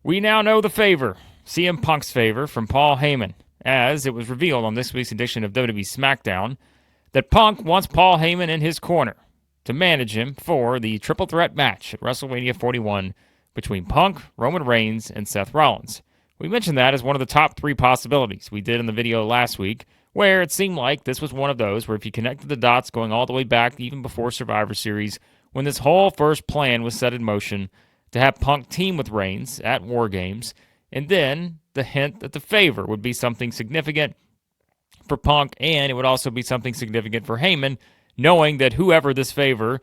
We now know the favor, CM Punk's favor, from Paul Heyman, as it was revealed on this week's edition of WWE SmackDown that Punk wants Paul Heyman in his corner to manage him for the triple threat match at WrestleMania 41 between Punk, Roman Reigns, and Seth Rollins. We mentioned that as one of the top three possibilities we did in the video last week, where it seemed like this was one of those where if you connected the dots going all the way back even before Survivor Series, when this whole first plan was set in motion to have Punk team with Reigns at War Games, and then the hint that the favor would be something significant for Punk, and it would also be something significant for Heyman, knowing that whoever this favor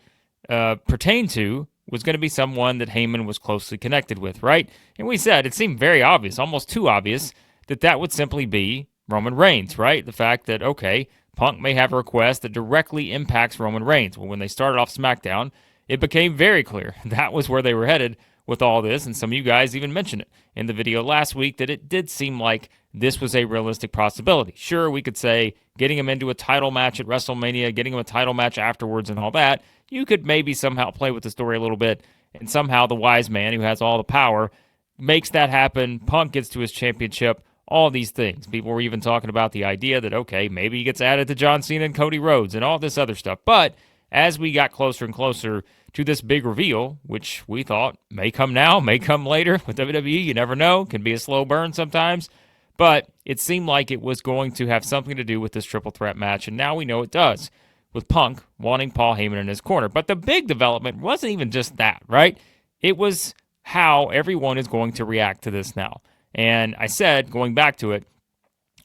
pertained to was going to be someone that Heyman was closely connected with, right? And we said it seemed very obvious, almost too obvious, that that would simply be Roman Reigns, right? The fact that, okay, Punk may have a request that directly impacts Roman Reigns. Well, when they started off SmackDown, it became very clear that was where they were headed with all this, and some of you guys even mentioned it in the video last week that it did seem like this was a realistic possibility. Sure, we could say getting him into a title match at WrestleMania, getting him a title match afterwards and all that, you could maybe somehow play with the story a little bit, and somehow the Wiseman, who has all the power, makes that happen. Punk gets to his championship, all these things. People were even talking about the idea that, okay, maybe he gets added to John Cena and Cody Rhodes and all this other stuff. But as we got closer and closer to this big reveal, which we thought may come now, may come later with WWE, you never know, can be a slow burn sometimes, but it seemed like it was going to have something to do with this triple threat match, and now we know it does, with Punk wanting Paul Heyman in his corner. But the big development wasn't even just that, right? It was how everyone is going to react to this now. And I said, going back to it,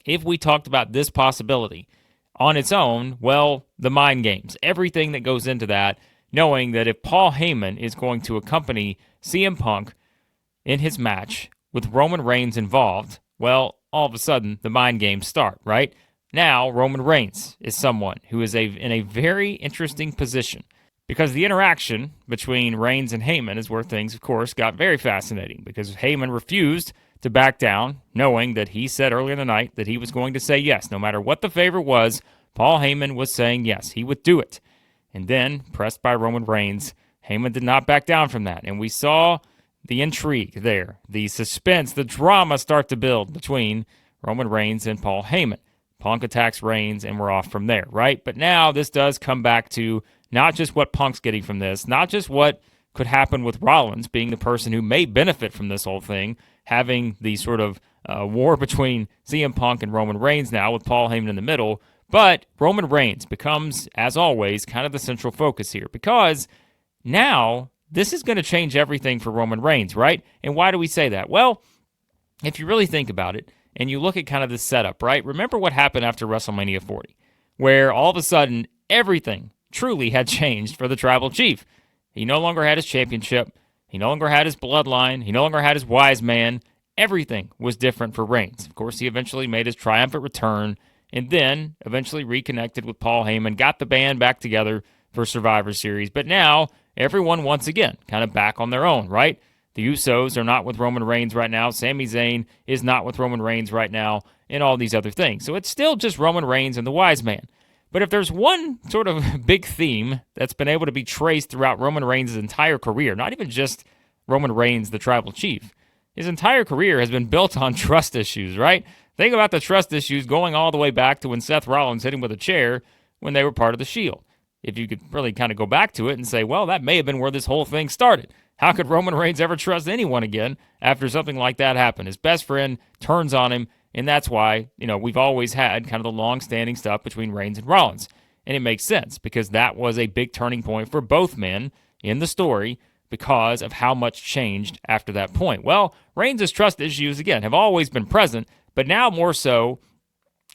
if we talked about this possibility on its own, well, the mind games, everything that goes into that, knowing that if Paul Heyman is going to accompany CM Punk in his match with Roman Reigns involved, well, all of a sudden, the mind games start, right? Now, Roman Reigns is someone who is in a very interesting position because the interaction between Reigns and Heyman is where things, of course, got very fascinating because Heyman refused to back down, knowing that he said earlier in the night that he was going to say yes. No matter what the favor was, Paul Heyman was saying yes, he would do it. And then, pressed by Roman Reigns, Heyman did not back down from that. And we saw the intrigue there, the suspense, the drama start to build between Roman Reigns and Paul Heyman. Punk attacks Reigns, and we're off from there, right? But now this does come back to not just what Punk's getting from this, not just what could happen with Rollins being the person who may benefit from this whole thing, having the sort of war between CM Punk and Roman Reigns now with Paul Heyman in the middle, but Roman Reigns becomes, as always, kind of the central focus here because now this is going to change everything for Roman Reigns, right? And why do we say that? Well, if you really think about it and you look at kind of this setup, right? Remember what happened after WrestleMania 40, where all of a sudden everything truly had changed for the Tribal Chief. He no longer had his championship. He no longer had his bloodline. He no longer had his Wiseman. Everything was different for Reigns. Of course, he eventually made his triumphant return and then eventually reconnected with Paul Heyman, got the band back together for Survivor Series. But now, everyone once again kind of back on their own, right? The Usos are not with Roman Reigns right now. Sami Zayn is not with Roman Reigns right now, and all these other things. So it's still just Roman Reigns and the Wiseman. But if there's one sort of big theme that's been able to be traced throughout Roman Reigns' entire career, not even just Roman Reigns, the Tribal Chief, his entire career has been built on trust issues, right? Think about the trust issues going all the way back to when Seth Rollins hit him with a chair when they were part of the Shield. If you could really kind of go back to it and say, well, that may have been where this whole thing started. How could Roman Reigns ever trust anyone again after something like that happened? His best friend turns on him, and that's why, we've always had kind of the long-standing stuff between Reigns and Rollins. And it makes sense because that was a big turning point for both men in the story because of how much changed after that point. Well, Reigns' trust issues, again, have always been present, but now more so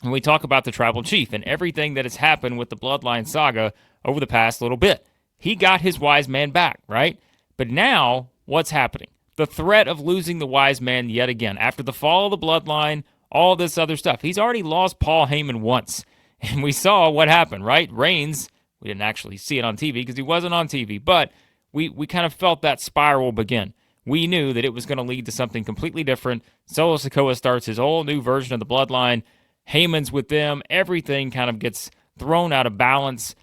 when we talk about the Tribal Chief and everything that has happened with the Bloodline saga over the past little bit. He got his Wiseman back, right? But now, what's happening? The threat of losing the Wiseman yet again. After the fall of the Bloodline, all this other stuff. He's already lost Paul Heyman once. And we saw what happened, right? Reigns, we didn't actually see it on TV because he wasn't on TV, but we kind of felt that spiral begin. We knew that it was going to lead to something completely different. Solo Sikoa starts his whole new version of the Bloodline. Heyman's with them. Everything kind of gets thrown out of balance.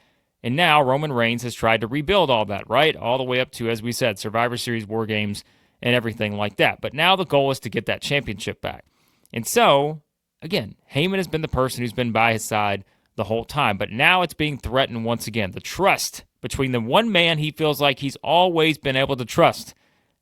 And now Roman Reigns has tried to rebuild all that, right? All the way up to, as we said, Survivor Series War Games and everything like that. But now the goal is to get that championship back. And so, again, Heyman has been the person who's been by his side the whole time, but now it's being threatened once again. The trust between the one man he feels like he's always been able to trust,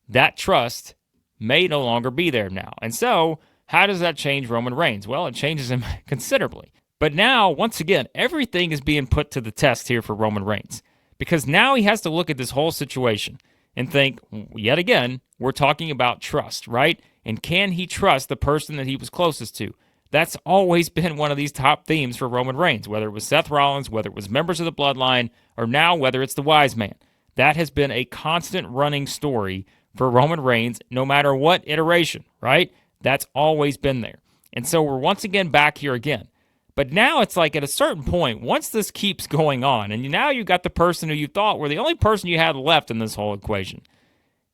that trust may no longer be there now. And so, how does that change Roman Reigns? Well, it changes him considerably. But now, once again, everything is being put to the test here for Roman Reigns, because now he has to look at this whole situation and think, yet again, we're talking about trust, right? And can he trust the person that he was closest to? That's always been one of these top themes for Roman Reigns, whether it was Seth Rollins, whether it was members of the Bloodline, or now whether it's the Wiseman. That has been a constant running story for Roman Reigns, no matter what iteration, right? That's always been there. And so we're once again back here again. But now it's like at a certain point, once this keeps going on, and now you got the person who you thought were the only person you had left in this whole equation.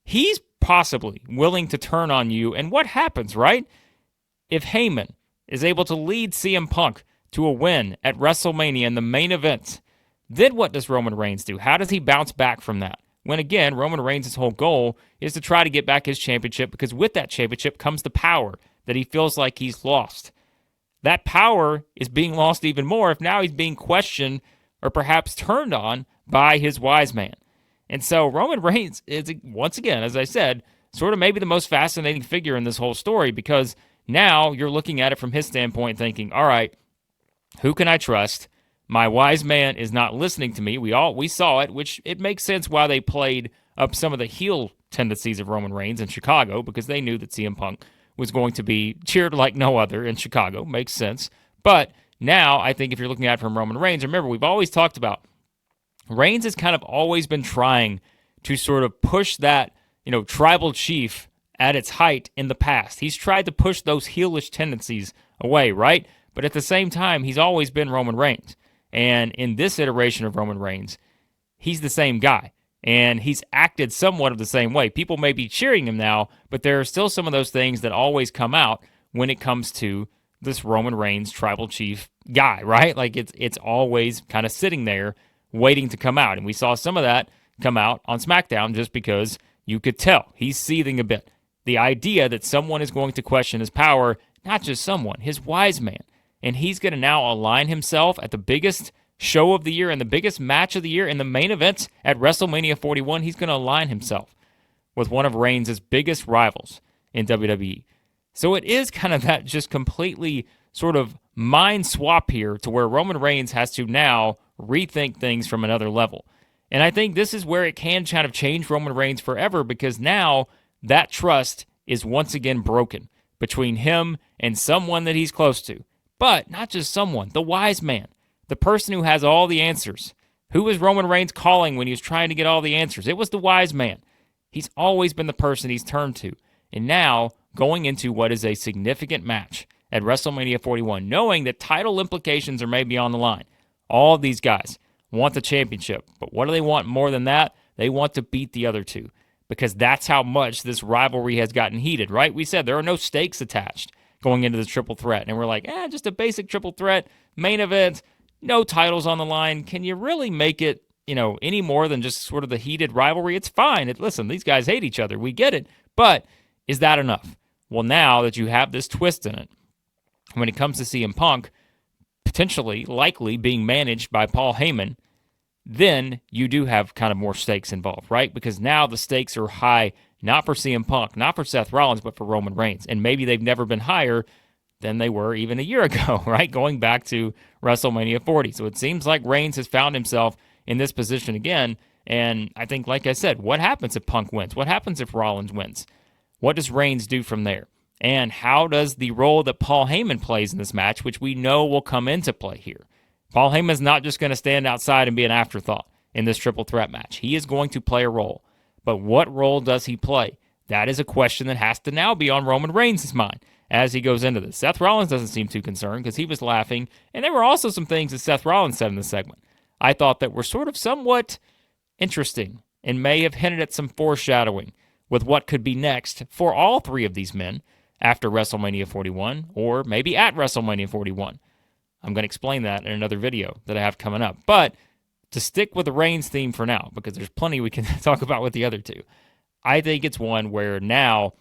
He's possibly willing to turn on you, and what happens, right? If Heyman is able to lead CM Punk to a win at WrestleMania in the main event, then what does Roman Reigns do? How does he bounce back from that? When again, Roman Reigns' whole goal is to try to get back his championship, because with that championship comes the power that he feels like he's lost. That power is being lost even more if now he's being questioned or perhaps turned on by his wise man. And so Roman Reigns is, once again, as I said, sort of maybe the most fascinating figure in this whole story, because now you're looking at it from his standpoint thinking, all right, who can I trust? My wise man is not listening to me. We saw it, which it makes sense why they played up some of the heel tendencies of Roman Reigns in Chicago, because they knew that CM Punk was going to be cheered like no other in Chicago. Makes sense. But now I think if you're looking at it from Roman Reigns, remember, we've always talked about Reigns has kind of always been trying to sort of push that, tribal chief at its height in the past. He's tried to push those heelish tendencies away, right? But at the same time, he's always been Roman Reigns. And in this iteration of Roman Reigns, he's the same guy. And he's acted somewhat of the same way. People may be cheering him now, but there are still some of those things that always come out when it comes to this Roman Reigns tribal chief guy, right? Like it's always kind of sitting there waiting to come out. And we saw some of that come out on SmackDown just because you could tell he's seething a bit. The idea that someone is going to question his power, not just someone, his wise man. And he's going to now align himself at the biggest show of the year and the biggest match of the year in the main event at WrestleMania 41. He's going to align himself with one of Reigns' biggest rivals in WWE. So it is kind of that just completely sort of mind swap here to where Roman Reigns has to now rethink things from another level. And I think this is where it can kind of change Roman Reigns forever, because now that trust is once again broken between him and someone that he's close to. But not just someone, the wise man. The person who has all the answers. Who was Roman Reigns calling when he was trying to get all the answers? It was the wise man. He's always been the person he's turned to. And now, going into what is a significant match at WrestleMania 41, knowing that title implications are maybe on the line. All of these guys want the championship. But what do they want more than that? They want to beat the other two. Because that's how much this rivalry has gotten heated, right? We said there are no stakes attached going into the triple threat. And we're like, just a basic triple threat, main event, no titles on the line. Can you really make it, any more than just sort of the heated rivalry? It's fine. Listen, these guys hate each other. We get it. But is that enough? Well, now that you have this twist in it, when it comes to CM Punk, potentially, likely being managed by Paul Heyman, then you do have kind of more stakes involved, right? Because now the stakes are high, not for CM Punk, not for Seth Rollins, but for Roman Reigns. And maybe they've never been higher than they were even a year ago, right? Going back to WrestleMania 40. So it seems like Reigns has found himself in this position again. And I think, like I said, what happens if Punk wins? What happens if Rollins wins? What does Reigns do from there? And how does the role that Paul Heyman plays in this match, which we know will come into play here? Paul Heyman's not just going to stand outside and be an afterthought in this triple threat match. He is going to play a role. But what role does he play? That is a question that has to now be on Roman Reigns' mind as he goes into this. Seth Rollins doesn't seem too concerned because he was laughing. And there were also some things that Seth Rollins said in this segment I thought that were sort of somewhat interesting and may have hinted at some foreshadowing with what could be next for all three of these men after WrestleMania 41 or maybe at WrestleMania 41. I'm going to explain that in another video that I have coming up. But to stick with the Reigns theme for now, because there's plenty we can talk about with the other two, I think it's one where now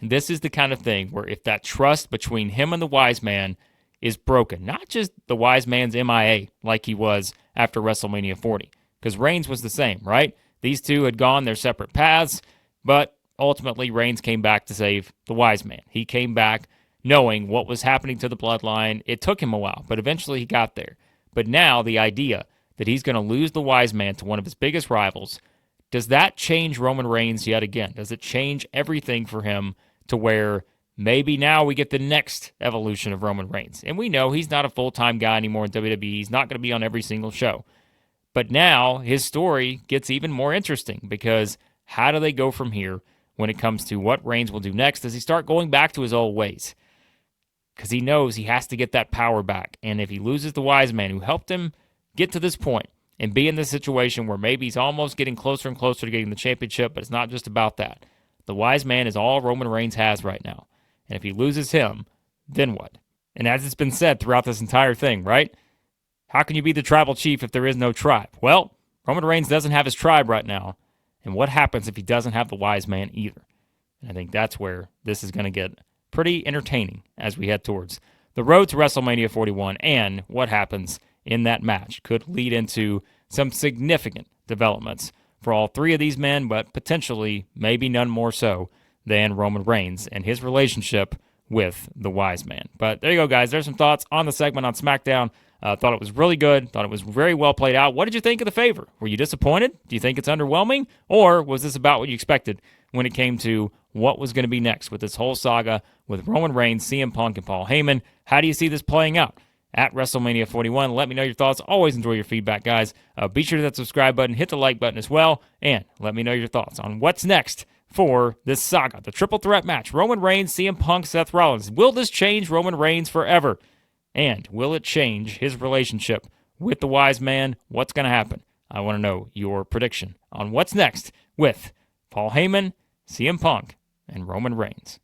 this is the kind of thing where if that trust between him and the wise man is broken, not just the wise man's MIA like he was after WrestleMania 40, because Reigns was the same, right? These two had gone their separate paths, but ultimately Reigns came back to save the wise man. He came back knowing what was happening to the bloodline. It took him a while, but eventually he got there. But now the idea that he's going to lose the wise man to one of his biggest rivals, does that change Roman Reigns yet again? Does it change everything for him to where maybe now we get the next evolution of Roman Reigns? And we know he's not a full-time guy anymore in WWE. He's not going to be on every single show. But now his story gets even more interesting because how do they go from here when it comes to what Reigns will do next? Does he start going back to his old ways? Because he knows he has to get that power back. And if he loses the wise man who helped him get to this point and be in this situation where maybe he's almost getting closer and closer to getting the championship, but it's not just about that. The wise man is all Roman Reigns has right now. And if he loses him, then what? And as it's been said throughout this entire thing, right? How can you be the tribal chief if there is no tribe? Well, Roman Reigns doesn't have his tribe right now. And what happens if he doesn't have the wise man either? And I think that's where this is going to get pretty entertaining as we head towards the road to WrestleMania 41, and what happens in that match could lead into some significant developments for all three of these men, but potentially maybe none more so than Roman Reigns and his relationship with the wise man. But there you go, guys. There's some thoughts on the segment on SmackDown. Thought it was really good. Thought it was very well played out. What did you think of the favor? Were you disappointed? Do you think it's underwhelming? Or was this about what you expected when it came to what was going to be next with this whole saga with Roman Reigns, CM Punk, and Paul Heyman? How do you see this playing out at WrestleMania 41? Let me know your thoughts. Always enjoy your feedback, guys. Be sure to hit that subscribe button, hit the like button as well, and let me know your thoughts on what's next for this saga, the triple threat match. Roman Reigns, CM Punk, Seth Rollins. Will this change Roman Reigns forever? And will it change his relationship with the wise man? What's going to happen? I want to know your prediction on what's next with Paul Heyman, CM Punk, and Roman Reigns.